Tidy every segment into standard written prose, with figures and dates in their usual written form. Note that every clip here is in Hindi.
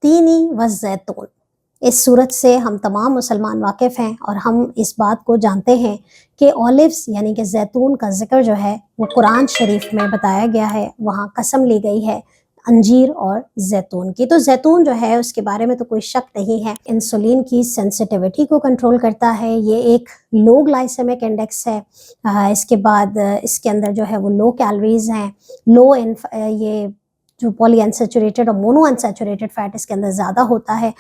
वत्तीनी व ज़ैतून। इस सूरत से हम तमाम मुसलमान वाकिफ़ हैं और हम इस बात को जानते हैं कि ऑलिव्स यानी कि ज़ैतून का ज़िक्र जो है वो कुरान शरीफ में बताया गया है, वहाँ कसम ली गई है अंजीर और ज़ैतून की। तो ज़ैतून जो है उसके बारे में तो कोई शक नहीं है, इंसुलिन की सेंसिटिविटी को कंट्रोल करता है, ये एक लो ग्लाइसेमिक इंडेक्स है। इसके बाद इसके अंदर जो है वो लो कैलोरीज़ हैं, ये जो पॉली अनसैचुरेटेड और मोनो अनसैचुरेटेड फैट इसके अंदर ज़्यादा होता है।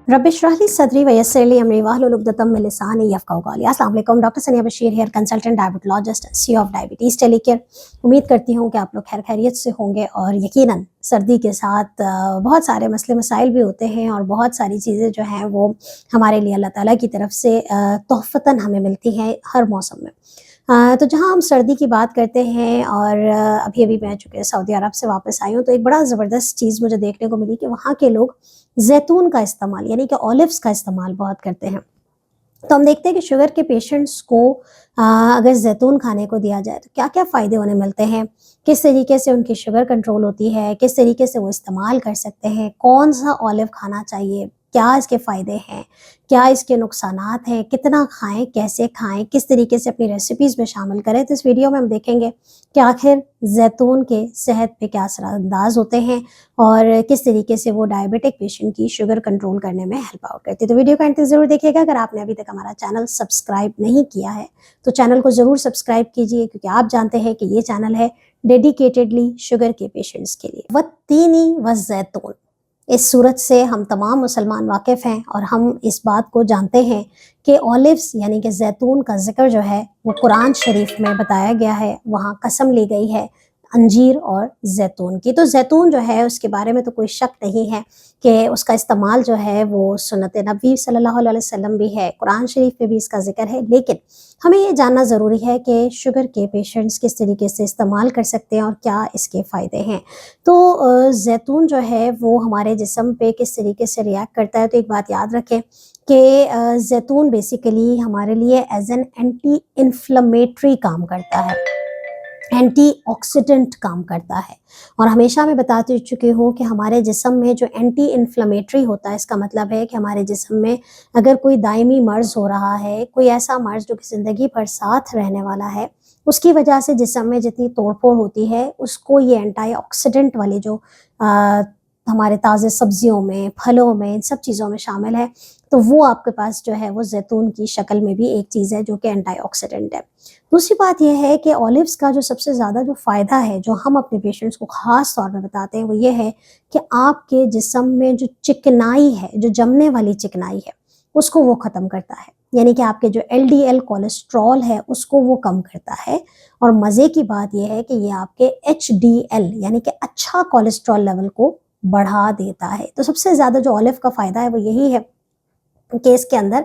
रब इश्रह ली सदरी व यस्सिर ली अमरी वाहलुल उक़दतम मिन लिसानी यफ़क़हू क़ौली। अस्सलाम वालेकुम, डॉक्टर सनिया Bashir here, consultant diabetologist, CEO of diabetes टेलीकेयर। उम्मीद करती हूँ कि आप लोग खैर खैरियत से होंगे और यकीनन सर्दी के साथ बहुत सारे मसले मसाइल भी होते हैं और बहुत सारी चीज़ें जो हैं वो हमारे लिए अल्लाह ताला की तरफ से तोहफ़तन हमें मिलती हैं हर मौसम में। तो जहाँ हम सर्दी की बात करते हैं और अभी अभी मैं चूँकि सऊदी अरब से वापस आई हूँ, तो एक बड़ा ज़बरदस्त चीज़ मुझे देखने को मिली कि वहाँ के लोग ज़ैतून का इस्तेमाल यानी कि ऑलिव्स का इस्तेमाल बहुत करते हैं। तो हम देखते हैं कि शुगर के पेशेंट्स को अगर ज़ैतून खाने को दिया जाए तो क्या-क्या फ़ायदे उन्हें मिलते हैं, किस तरीके से उनकी शुगर कंट्रोल होती है, किस तरीके से वो इस्तेमाल कर सकते हैं, कौन-सा ऑलिव खाना चाहिए, क्या इसके फ़ायदे हैं, क्या इसके नुकसानात हैं, कितना खाएँ, कैसे खाएँ, किस तरीके से अपनी रेसिपीज़ में शामिल करें। तो इस वीडियो में हम देखेंगे कि आखिर ज़ैतून के सेहत पे क्या असरअंदाज़ होते हैं और किस तरीके से वो डायबिटिक पेशेंट की शुगर कंट्रोल करने में हेल्प आउट करती है। तो वीडियो को अंत तक ज़रूर देखिएगा। अगर आपने अभी तक हमारा चैनल सब्सक्राइब नहीं किया है तो चैनल को ज़रूर सब्सक्राइब कीजिए, क्योंकि आप जानते हैं कि ये चैनल है डेडिकेटेडली शुगर के पेशेंट्स के लिए। वत्तीनी व ज़ैतून, इस सूरत से हम तमाम मुसलमान वाकिफ़ हैं और हम इस बात को जानते हैं कि ऑलिव्स यानी कि ज़ैतून का ज़िक्र जो है वो कुरान शरीफ में बताया गया है, वहाँ कसम ली गई है अंजीर और ज़ैतून की। तो ज़ैतून जो है उसके बारे में तो कोई शक नहीं है कि उसका इस्तेमाल जो है वो सुन्नत नबी सल्लल्लाहु अलैहि वसल्लम भी है, कुरान शरीफ में भी इसका ज़िक्र है। लेकिन हमें ये जानना ज़रूरी है कि शुगर के पेशेंट्स किस तरीके से इस्तेमाल कर सकते हैं और क्या इसके फ़ायदे हैं। तो ज़ैतून जो है वो हमारे जिस्म पे किस तरीके से रिएक्ट करता है, तो एक बात याद रखें कि ज़ैतून बेसिकली हमारे लिए एज़ एन एंटी इन्फ्लेमेटरी काम करता है, एंटीऑक्सीडेंट काम करता है। और हमेशा मैं बता चुकी हूँ कि हमारे जिस्म में जो एंटी इन्फ्लेमेटरी होता है, इसका मतलब है कि हमारे जिस्म में अगर कोई दायमी मर्ज़ हो रहा है, कोई ऐसा मर्ज़ जो कि ज़िंदगी भर साथ रहने वाला है, उसकी वजह से जिस्म में जितनी तोड़-फोड़ होती है, उसको ये एंटीऑक्सीडेंट वाली जो हमारे ताज़े सब्जियों में, फलों में, इन सब चीज़ों में शामिल है, तो वो आपके पास जो है वो ज़ैतून की शक्ल में भी एक चीज़ है जो कि एंटीऑक्सीडेंट है। दूसरी बात ये है कि ऑलिव्स का जो सबसे ज़्यादा जो फ़ायदा है, जो हम अपने पेशेंट्स को ख़ास तौर पे बताते हैं, वो ये है कि आपके जिस्म में जो चिकनाई है, जो जमने वाली चिकनाई है, उसको वो ख़त्म करता है। यानी कि आपके जो LDL कोलेस्ट्रॉल है, उसको वो कम करता है। और मज़े की बात ये है कि ये आपके HDL यानी कि अच्छा कोलेस्ट्रॉल लेवल को बढ़ा देता है। तो सबसे ज़्यादा जो ऑलिव का फ़ायदा है वो यही है कि इसके अंदर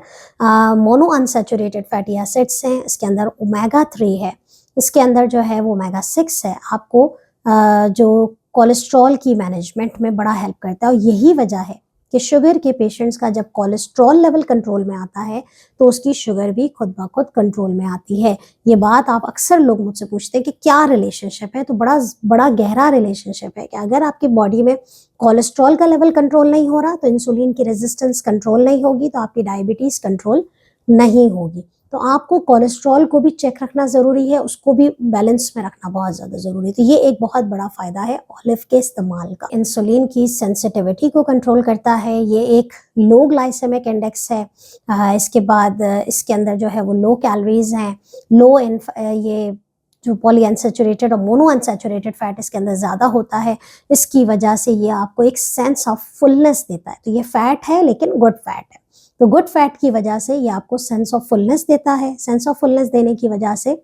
मोनो अनसैचुरेटेड फैटी एसिड्स हैं, इसके अंदर ओमेगा 3 है, इसके अंदर जो है वो ओमेगा 6 है। आपको जो कोलेस्ट्रॉल की मैनेजमेंट में बड़ा हेल्प करता है और यही वजह है कि शुगर के पेशेंट्स का जब कोलेस्ट्रॉल लेवल कंट्रोल में आता है तो उसकी शुगर भी खुद ब खुद कंट्रोल में आती है। ये बात आप अक्सर लोग मुझसे पूछते हैं कि क्या रिलेशनशिप है, तो बड़ा गहरा रिलेशनशिप है कि अगर आपकी बॉडी में कोलेस्ट्रॉल का लेवल कंट्रोल नहीं हो रहा तो इंसुलिन की रेजिस्टेंस कंट्रोल नहीं होगी, तो आपकी डायबिटीज़ कंट्रोल नहीं होगी। तो आपको कोलेस्ट्रॉल को भी चेक रखना ज़रूरी है, उसको भी बैलेंस में रखना बहुत ज़्यादा ज़रूरी है। तो ये एक बहुत बड़ा फ़ायदा है ऑलिव के इस्तेमाल का। इंसुलिन की सेंसिटिविटी को कंट्रोल करता है, ये एक लो ग्लाइसेमिक इंडेक्स है। इसके बाद इसके अंदर जो है वो लो कैलोरीज़ हैं, ये जो पॉली अनसैचुरेटेड और मोनो अनसैचुरेटेड फैट इसके अंदर ज़्यादा होता है, इसकी वजह से ये आपको एक सेंस ऑफ फुलनेस देता है। तो ये फैट है लेकिन गुड फैट है, तो गुड फैट की वजह से ये आपको सेंस ऑफ फुलनेस देता है। सेंस ऑफ फुलनेस देने की वजह से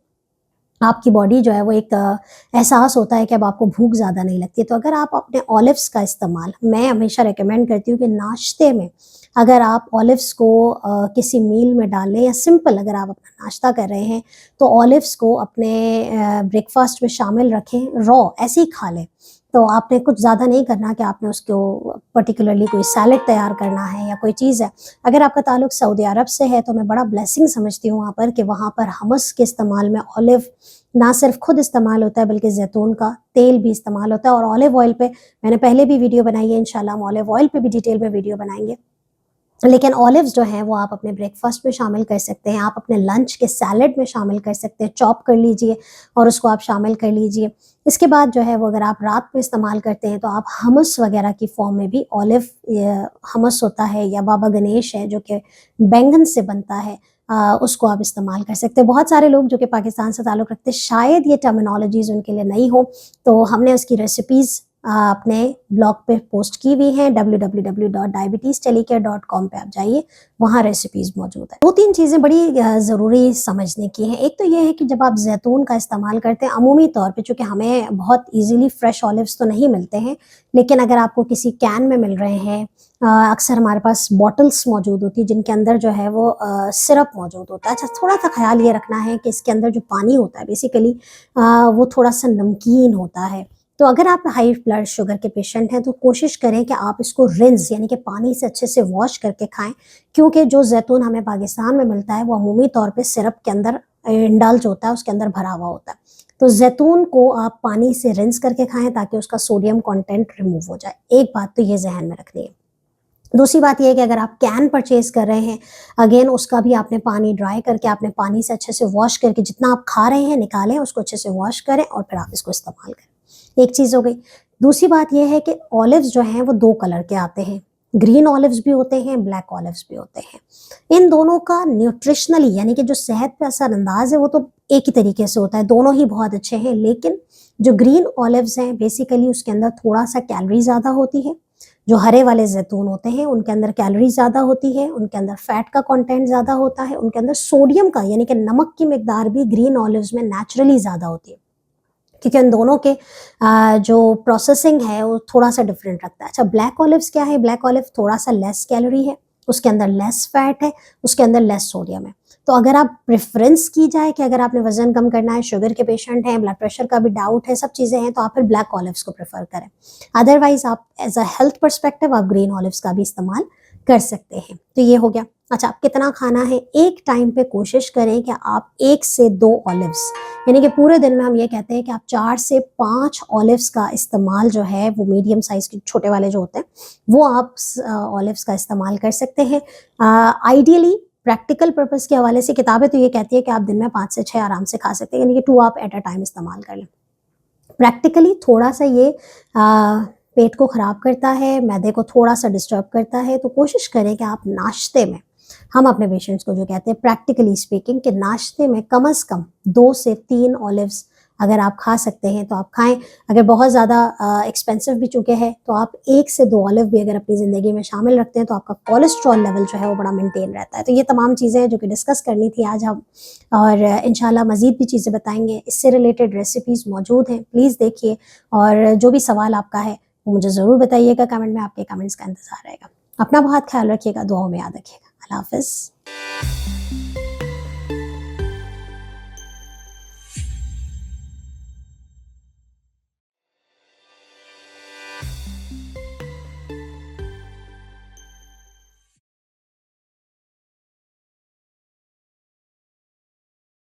आपकी बॉडी जो है वो एक एहसास होता है कि अब आपको भूख ज़्यादा नहीं लगती। तो अगर आप अपने ऑलिव्स का इस्तेमाल, मैं हमेशा रिकमेंड करती हूँ कि नाश्ते में अगर आप ऑलिव्स को किसी मील में डालें या सिंपल अगर आप अपना नाश्ता कर रहे हैं तो ऑलिव्स को अपने ब्रेकफास्ट में शामिल रखें, रॉ ऐसे ही खा लें। तो आपने कुछ ज़्यादा नहीं करना कि आपने उसको पर्टिकुलरली कोई सैलेड तैयार करना है या कोई चीज़ है। अगर आपका ताल्लुक सऊदी अरब से है तो मैं बड़ा ब्लेसिंग समझती हूँ वहाँ पर कि वहाँ पर हमस के इस्तेमाल में ऑलिव ना सिर्फ खुद इस्तेमाल होता है बल्कि ज़ैतून का तेल भी इस्तेमाल होता है। और ऑलिव ऑयल पे मैंने पहले भी वीडियो बनाई है, इंशाल्लाह हम ऑलिव ऑयल पे भी डिटेल में वीडियो बनाएंगे। लेकिन ऑलिव्स जो हैं वो आप अपने ब्रेकफास्ट में शामिल कर सकते हैं, आप अपने लंच के सैलेड में शामिल कर सकते हैं, चॉप कर लीजिए और उसको आप शामिल कर लीजिए। इसके बाद जो है वो अगर आप रात में इस्तेमाल करते हैं तो आप हमस वगैरह की फॉर्म में भी ऑलिव हमस होता है या बाबा गणेश है जो कि बैंगन से बनता है, उसको आप इस्तेमाल कर सकते हैं। बहुत सारे लोग जो कि पाकिस्तान से ताल्लुक़ रखते हैं शायद ये टर्मिनोलॉजीज़ उनके लिए नई हो, तो हमने उसकी रेसिपीज़ अपने ब्लॉग पे पोस्ट की हुई हैं, www.diabetestelecare.com पे आप जाइए, वहाँ रेसिपीज़ मौजूद है। 2-3 चीज़ें बड़ी ज़रूरी समझने की हैं। एक तो ये है कि जब आप ज़ैतून का इस्तेमाल करते हैं अमूमी तौर पे, चूँकि हमें बहुत ईज़िली फ्रेश ऑलिव्स तो नहीं मिलते हैं, लेकिन अगर आपको किसी कैन में मिल रहे हैं, अक्सर हमारे पास बॉटल्स मौजूद होती हैं जिनके अंदर जो है वो सिरप मौजूद होता है। अच्छा, थोड़ा-सा ख़्याल ये रखना है कि इसके अंदर जो पानी होता है बेसिकली वो थोड़ा-सा नमकीन होता है। तो अगर आप हाई ब्लड शुगर के पेशेंट हैं तो कोशिश करें कि आप इसको रिंस यानी कि पानी से अच्छे से वॉश करके खाएं, क्योंकि जो जैतून हमें पाकिस्तान में मिलता है वो अमूमी तौर पे सिरप के अंदर इंडल्ज होता है, उसके अंदर भरा हुआ होता है। तो जैतून को आप पानी से रिंस करके खाएं ताकि उसका सोडियम कंटेंट रिमूव हो जाए। एक बात तो ये जहन में रखनी है। दूसरी बात ये है कि अगर आप कैन परचेज कर रहे हैं, अगेन उसका भी आपने पानी ड्राई करके आपने पानी से अच्छे से वॉश करके जितना आप खा रहे हैं निकालें, उसको अच्छे से वॉश करें और फिर आप इसको इस्तेमाल करें। एक चीज़ हो गई। दूसरी बात ये है कि ऑलिव्स जो हैं वो 2 कलर के आते हैं, ग्रीन ऑलिव्स भी होते हैं, ब्लैक ऑलिव्स भी होते हैं। इन दोनों का न्यूट्रिशनली यानी कि जो सेहत पे असर-अंदाज़ है वो तो एक ही तरीके से होता है, दोनों ही बहुत अच्छे हैं, लेकिन जो ग्रीन ऑलिव्स हैं बेसिकली उसके अंदर थोड़ा-सा कैलोरी ज़्यादा होती है। जो हरे वाले ज़ैतून होते हैं उनके अंदर कैलोरी ज़्यादा होती है, उनके अंदर फैट का कंटेंट ज़्यादा होता है, उनके अंदर सोडियम का यानी कि नमक की मिकदार भी ग्रीन ऑलिव्स में नेचुरली ज़्यादा होती है। क्योंकि उन दोनों के जो प्रोसेसिंग है वो थोड़ा-सा डिफरेंट रखता है। अच्छा, ब्लैक ऑलिव्स क्या है? ब्लैक ऑलिव थोड़ा-सा लेस कैलोरी है, उसके अंदर लेस फैट है, उसके अंदर लेस सोडियम है। तो अगर आप प्रेफ़रेंस की जाए कि अगर आपने वज़न कम करना है, शुगर के पेशेंट हैं, ब्लड प्रेशर का भी डाउट है, सब चीज़ें हैं, तो आप फिर ब्लैक ऑलिव्स को प्रेफ़र करें। अदरवाइज़ आप एज़ अ हेल्थ पर्सपेक्टिव आप ग्रीन ऑलिव्स का भी इस्तेमाल कर सकते हैं। तो ये हो गया। अच्छा, आप कितना खाना है? एक टाइम पे कोशिश करें कि आप 1 से 2 ऑलिव्स यानी कि पूरे दिन में हम ये कहते हैं कि आप 4 से 5 ऑलिव्स का इस्तेमाल जो है वो मीडियम साइज़ के छोटे वाले जो होते हैं, वो आप ऑलिव्स का इस्तेमाल कर सकते हैं। आइडियली प्रैक्टिकल पर्पज़ के हवाले से किताबें तो ये कहती है कि आप दिन में 5 से 6 आराम से खा सकते हैं, यानी कि 2 आप एट अ टाइम इस्तेमाल कर लें। प्रैक्टिकली थोड़ा-सा ये पेट को ख़राब करता है, मैदे को थोड़ा-सा डिस्टर्ब करता है, तो कोशिश करें कि आप नाश्ते में हम अपने पेशेंट्स को जो कहते हैं प्रैक्टिकली स्पीकिंग कि नाश्ते में कम से कम 2 से 3 ऑलिव्स अगर आप खा सकते हैं तो आप खाएँ। अगर बहुत ज़्यादा एक्सपेंसिव भी चूँकि है तो आप 1 से 2 ऑलिव भी अगर अपनी ज़िंदगी में शामिल रखते हैं तो आपका कोलेस्ट्रॉल लेवल जो है वो बड़ा मेंटेन रहता है। तो ये तमाम चीज़ें हैं जो कि डिस्कस करनी थी आज हम, और इंशाल्लाह मज़ीद भी चीज़ें बताएँगे। इससे रिलेटेड रेसिपीज़ मौजूद हैं, प्लीज़ देखिए, और जो भी सवाल आपका है वो मुझे ज़रूर बताइएगा कमेंट में, आपके कमेंट्स का इंतज़ार रहेगा। अपना बहुत ख़्याल रखिएगा, दुआओं में याद रखिएगा। अल्लाह हाफ़िज़।